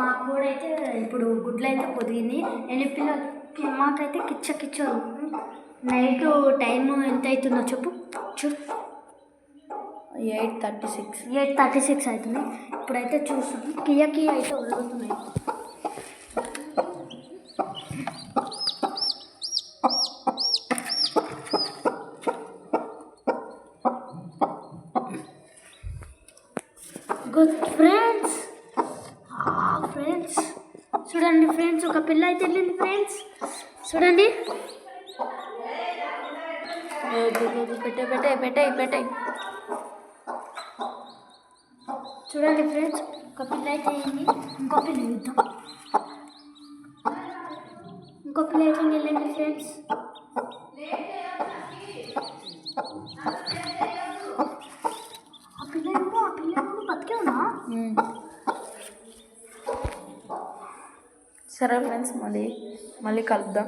మాకు కూడా అయితే ఇప్పుడు గుడ్లు అయితే పొదిగింది. ఎన్ని పిల్లలు మాకైతే కిచ్చరు. నైట్ టైం ఎంత అవుతుందో చెప్పు చూడు. 8:36 అవుతుంది. ఇప్పుడైతే చూస్తాం. కియా అయితే వదులుతున్నాయి. గుడ్ ఫ్రెండ్స్ చూడండి ఫ్రెండ్స్, ఒక పిల్ల అయితే వెళ్ళింది ఫ్రెండ్స్. చూడండి, పెట్టాయి. చూడండి ఫ్రెండ్స్, ఒక పిల్ల అయితే అయింది. ఇంకో పిల్ల చూద్దాం. ఇంకో పిల్ల అయితే వెళ్ళండి ఫ్రెండ్స్. ఆ పిల్ల బతికే ఉన్నా. సరే ఫ్రెండ్స్, మళ్ళీ కలుద్దాం.